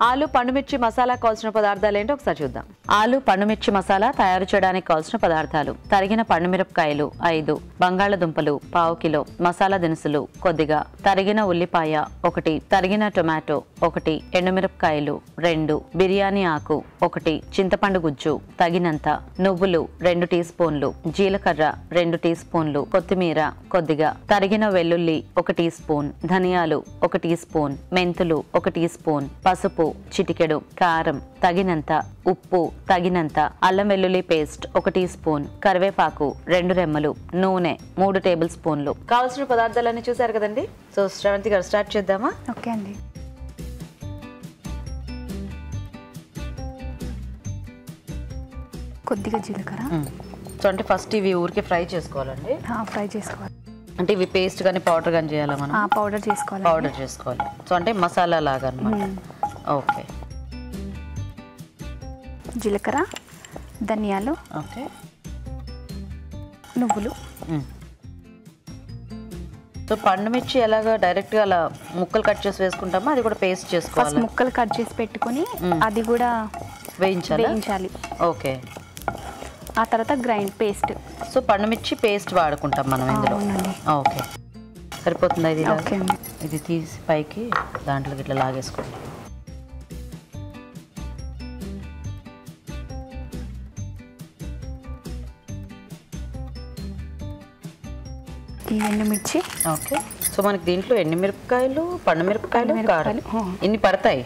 ఆలు పండుమిర్చి మసాలా కావాల్సిన పదార్థాలు ఏంటో ఒకసారి చూద్దాం. ఆలు పండుమిర్చి మసాలా తయారు చేయడానికి కావాల్సిన పదార్థాలు: తరిగిన పండుమిరపకాయలు 5, బంగాళదుంపలు 1/2 కిలో, మసాలా దినుసులు కొద్దిగా, తరిగిన ఉల్లిపాయ 1, తరిగిన టొమాటో 1, ఎండుమిరపకాయలు 2, బిర్యానీ ఆకు 1, చింతపండు గుజ్జు తగినంత, నువ్వులు 2 టీ స్పూన్లు, జీలకర్ర 2 టీ స్పూన్లు, కొత్తిమీర కొద్దిగా, తరిగిన వెల్లుల్లి 1 టీ స్పూన్, ధనియాలు 1 టీ స్పూన్, మెంతులు 1 టీ స్పూన్, పసుపు చిటికెడు, కారం తగినంత, ఉప్పు తగినంత, అల్లం వెల్లుల్లి పేస్ట్ 1 టీ స్పూన్, కరివేపాకు 2 రెమ్మలు, నూనె 3 టేబుల్ స్పూన్లు. కావాల్సిన పదార్థాలన్నీ చూసారు కదండి. సో శ్రవంతి గారు స్టార్ట్ చేద్దామా? ఓకే అండి. కొద్దిగా జీలకర్ర. సో అంటే ఫస్ట్ ఇవి ఊరికి ఫ్రై చేసుకోవాలండి. ఫ్రై చేసుకోవాలి అంటే ఇవి పేస్ట్ కానీ పౌడర్ కానీ చేయాలా మనం? పౌడర్ చేసుకోవాలి. పౌడర్ చేసుకోవాలి. సో అంటే మసాలా లాగా అన్నమాట. ఓకే. జీలకర్ర, ధనియాలు, ఓకే, నువ్వులు. సో పండుమిర్చి ఎలాగా డైరెక్ట్గా అలా ముక్కలు కట్ చేసి వేసుకుంటామా? అది కూడా పేస్ట్ చేసుకోవాలి. ఫస్ట్ ముక్కలు కట్ చేసి పెట్టుకొని అది కూడా వేయించాలి. ఓకే. ఆ తర్వాత గ్రైండ్ పేస్ట్. సో పండుమిర్చి పేస్ట్ వాడుకుంటాం మనం ఇందులో. ఓకే, సరిపోతుందా ఇది? ఓకే. ఇది తీసి పైకి దాంట్లోకి ఇట్లా లాగేసుకోండి. ఈ ఎండుమిర్చి. ఓకే. సో మనకి దీంట్లో ఎండుమిరపకాయలు, పండుమిరపకాయలు, కారం ఇన్ని పడతాయి.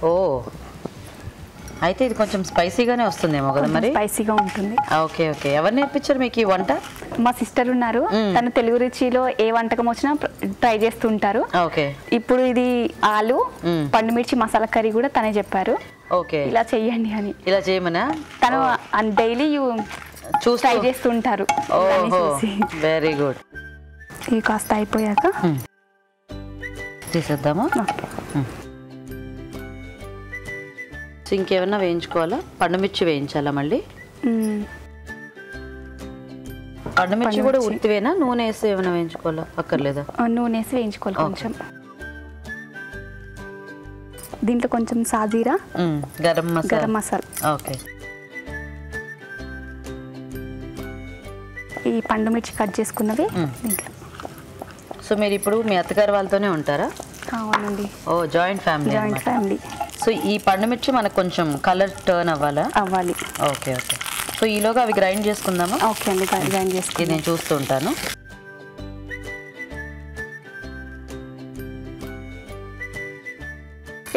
ఓ, అయితే ఇది కొంచెం స్పైసీగానే వస్తుందేమో కదా మరి? స్పైసీగా ఉంటుంది. Okay okay. ఎవరు నేర్పించారు మీకు ఈ వంట? మా సిస్టర్ ఉన్నారు. తను తెలుగు రుచిలో ఏ వంటకం వచ్చినా ట్రై చేస్తుంటారు. ఓకే. ఇప్పుడు ఇది ఆలు పండుమిర్చి మసాలా కర్రీ కూడా తనే చెప్పారు. ఓకే, ఇలా చెయ్యండి అని. ఇలా చేయమనా? తను డైలీ ట్రై చేస్తుంటారు. Very good. ఇవి కాస్త అయిపోయాక తీసేద్దామా? సో ఇంకేమన్నా వేయించుకోవాలా? పండుమిర్చి వేయించాలా మళ్ళీ? పండుమిర్చి కూడా ఉత్తివేనా? నూనె వేసి ఏమైనా వేయించుకోవాలా? అక్కర్లేదా? నూనె వేసి వేయించుకోవాలి కొంచెం. దీంట్లో కొంచెం సాజీరా, గరం మసాలా. ఓకే. ఈ పండుమిర్చి కట్ చేసుకున్నవి దీంట్లో. సో మీరు ఇప్పుడు మీ అత్తగారు వాళ్ళతోనే ఉంటారా? అవునండి. ఓ, జాయింట్ ఫ్యామిలీ. సో ఈ పండుమిర్చి మనకు కొంచెం కలర్ టర్న్ అవ్వాలి. Okay okay. సో ఈలోగా అవి గ్రైండ్ చేసుకుందామా? ఓకే అండి, గ్రైండ్ చేసుకుందాం. ఇది నేను చూస్తూ ఉంటాను.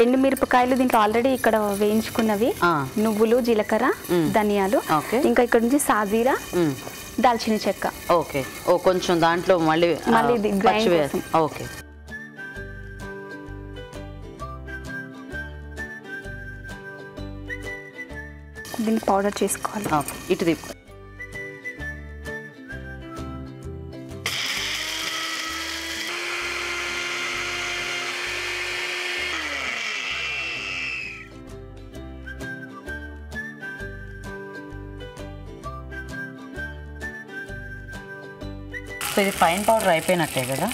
ఎండుమిరపకాయలు దీంట్లో ఆల్రెడీ ఇక్కడ వేయించుకున్నవి, నువ్వులు, జీలకర్ర, ధనియాలు, ఇంకా ఇక్కడ నుంచి సాజీరా, దాల్చిన చెక్క. ఓకే. ఓ, కొంచెం దాంట్లో మళ్ళీ గ్రైండ్. ఓకే. దీన్ని పౌడర్ చేసుకోవాలి. ఓకే, ఇటు తిప్పు. సో ఇది ఫైన్ పౌడర్ అయిపోయినట్టే కదా?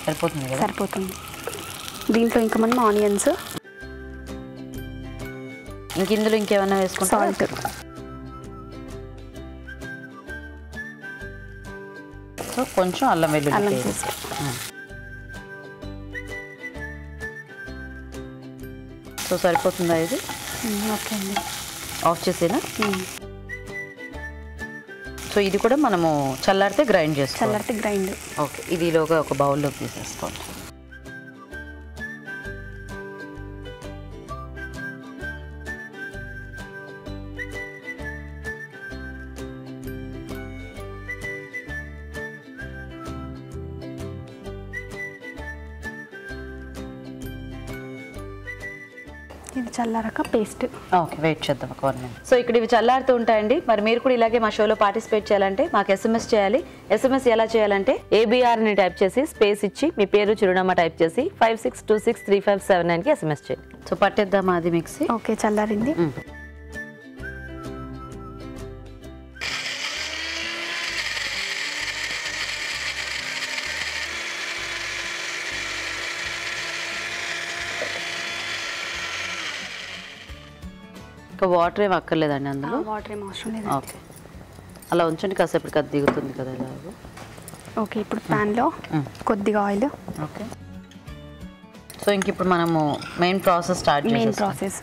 సరిపోతుంది కదా? సరిపోతుంది. దీంట్లో ఇంకా మనం ఆనియన్స్, ఇందులో ఇంకేమైనా వేసుకుంటాం? సాల్ట్, సో కొంచెం అల్లం వెల్లుల్లి పేస్ట్. సో సరిపోతుందా ఇది? ఓకే అండి. ఆఫ్ చేసేనా? సో ఇది కూడా మనము చల్లారితే గ్రైండ్ చేసుకోవాలి. ఓకే, ఇది ఈలోగా ఒక బౌల్లోకి తీసేసుకోండి. ఇది చల్లారాక పేస్ట్. ఓకే, వెయిట్ చేద్దాం ఒక 1 minute. సో ఇక్కడ ఇవి చల్లారుతూ ఉంటాయండి. మరి మీరు కూడా ఇలాగే మా షోలో పార్టిసిపేట్ చేయాలంటే మాకు SMS చేయాలి. SMS ఎలా చేయాలంటే ABR ని టైప్ చేసి స్పేస్ ఇచ్చి మీ పేరు, చిరునామా టైప్ చేసి 56263579కి SMS చేయండి. సో పట్టేద్దామా అది మిక్సీ? ఓకే, చల్లారింది. ఎక్కువ వాటర్ ఏమి అక్కర్లేదండి అందులో? వాటర్ ఏం అవసరం లేదు. ఓకే, అలా ఉంచండి, కాసేపటికి అది దిగుతుంది కదా ఇలాగ. ఓకే, ఇప్పుడు ప్యాన్లో కొద్దిగా ఆయిల్. ఓకే, సో ఇంక ఇప్పుడు మనము మెయిన్ ప్రాసెస్ స్టార్ట్ చేస్తాం. మెయిన్ ప్రాసెస్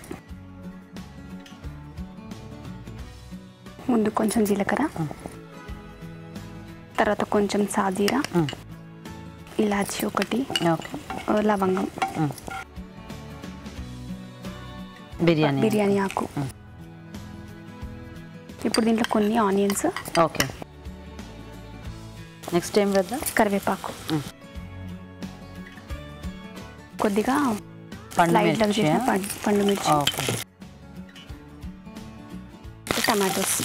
ముందు కొంచెం జీలకర్ర, తర్వాత కొంచెం సాజీరా, ఇలాచి ఒకటి, లవంగం, బిర్యానీ ఆకు. ఇప్పుడు దీంట్లో కొన్ని ఆనియన్స్. ఓకే, నెక్స్ట్ ఏం వేద్దాం? కరివేపాకు, కొద్దిగా పండు మిర్చి, టమాటోస్,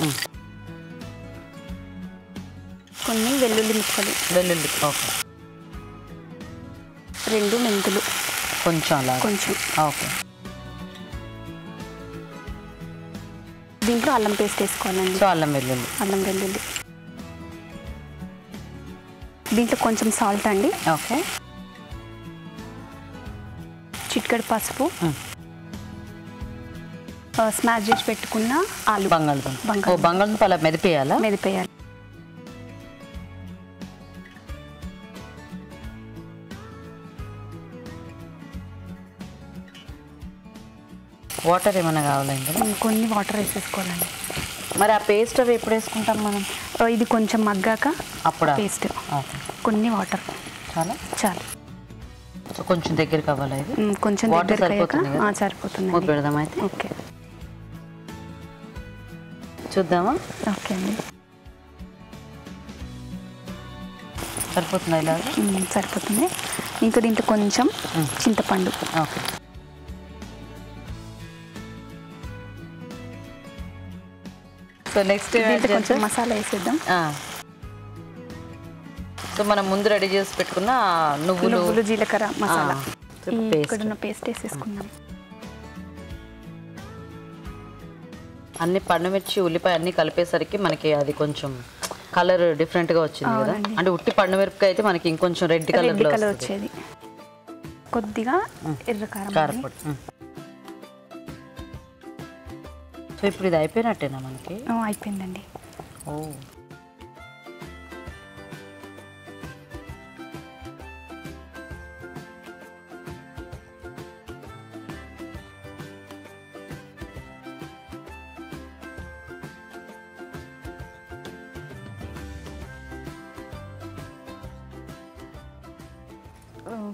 కొన్ని వెల్లుల్లి ముక్కలు, ఓకే, 2 మెంతులు కొంచెం. ఓకే, దీంట్లో అల్లం పేస్ట్ వేసుకోవాలండి. సో అల్లం వెల్లుల్లి. దీంట్లో కొంచెం సాల్ట్ అండి. ఓకే, చిటికెడు పసుపు, స్మాష్ చేసి పెట్టుకున్న ఆలు, బంగాళదుంప అలా మెదిపేయాలి. వాటర్ ఏమైనా కావాలండి? కొన్ని వాటర్ వేసేసుకోవాలండి. మరి ఆ పేస్ట్ అవి ఎప్పుడు వేసుకుంటాం మనం? ఇది కొంచెం మగ్గాక అప్పుడు పేస్ట్, కొన్ని వాటర్ చాలు. సో కొంచెం దగ్గరికి అవ్వాలి, కొంచెం సరిపోతుంది. మూత పెడదాం అయితే. ఓకే, చూద్దామా? ఓకే అండి, సరిపోతుందా? ఇలాగా సరిపోతుంది. ఇంకా దీంట్లో కొంచెం చింతపండు. ఓకే, సో నెక్స్ట్ కొంచెం మసాలా వేసేద్దాం. సో మనం ముందు రెడీ చేసి పెట్టుకున్న నువ్వులు జీలకర్ర మసాలా, ఇక్కడున్న పేస్ట్ వేసేసుకుందాం. అన్ని పండుమిర్చి ఉల్లిపాయ అన్ని కలిపేసరికి మనకి అది కొంచెం కలర్ డిఫరెంట్ గా వచ్చింది కదా. అంటే ఉట్టి పండుమిరపకాయ అయితే మనకి ఇంకొంచెం రెడ్ కలర్ వచ్చేది. కొద్దిగా ఎర్ర కారపొడి. సో ఇప్పుడు ఇది అయిపోయినట్టేనా మనకి? అయిపోయిందండి. ఓ,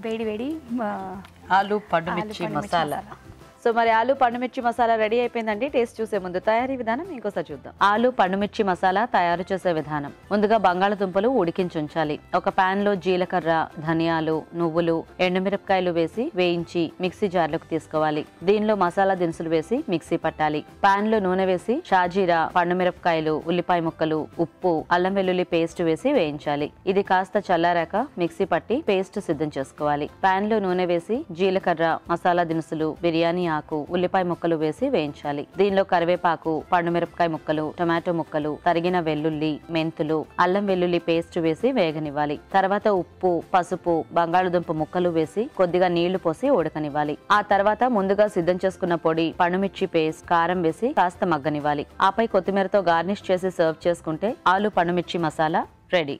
వేడి ఆలు పండుమిర్చి మసాలా. సో మరి ఆలు పండుమిర్చి మసాలా రెడీ అయిపోయిందండి. టేస్ట్ చూసే ముందు తయారీ విధానం ఇంకోసారి చూద్దాం. ఆలు పండుమిర్చి మసాలా తయారు చేసే విధానం. ముందుగా బంగాళదుంపలు ఉడికించి ఉంచాలి. ఒక పాన్ లో జీలకర్ర, ధనియాలు, నువ్వులు, ఎండుమిరపకాయలు వేసి వేయించి మిక్సీ జార్లోకి తీసుకోవాలి. దీనిలో మసాలా దినుసులు వేసి మిక్సీ పట్టాలి. పాన్ లో నూనె వేసి షాజీరా, పండుమిరపకాయలు, ఉల్లిపాయ ముక్కలు, ఉప్పు, అల్లం వెల్లుల్లి పేస్ట్ వేసి వేయించాలి. ఇది కాస్త చల్లారాక మిక్సీ పట్టి పేస్ట్ సిద్ధం చేసుకోవాలి. పాన్ లో నూనె వేసి జీలకర్ర, మసాలా దినుసులు, బిర్యానీ ఆకు, ఉల్లిపాయ ముక్కలు వేసి వేయించాలి. దీనిలో కరివేపాకు, పండుమిరపకాయ ముక్కలు, టమాటో ముక్కలు, తరిగిన వెల్లుల్లి, మెంతులు, అల్లం వెల్లుల్లి పేస్ట్ వేసి వేగనివ్వాలి. తర్వాత ఉప్పు, పసుపు, బంగాళదుంప ముక్కలు వేసి కొద్దిగా నీళ్లు పోసి ఉడకనివ్వాలి. ఆ తర్వాత ముందుగా సిద్ధం చేసుకున్న పొడి, పండుమిర్చి పేస్ట్, కారం వేసి కాస్త మగ్గనివ్వాలి. ఆపై కొత్తిమీరతో గార్నిష్ చేసి సర్వ్ చేసుకుంటే ఆలు పండుమిర్చి మసాలా రెడీ.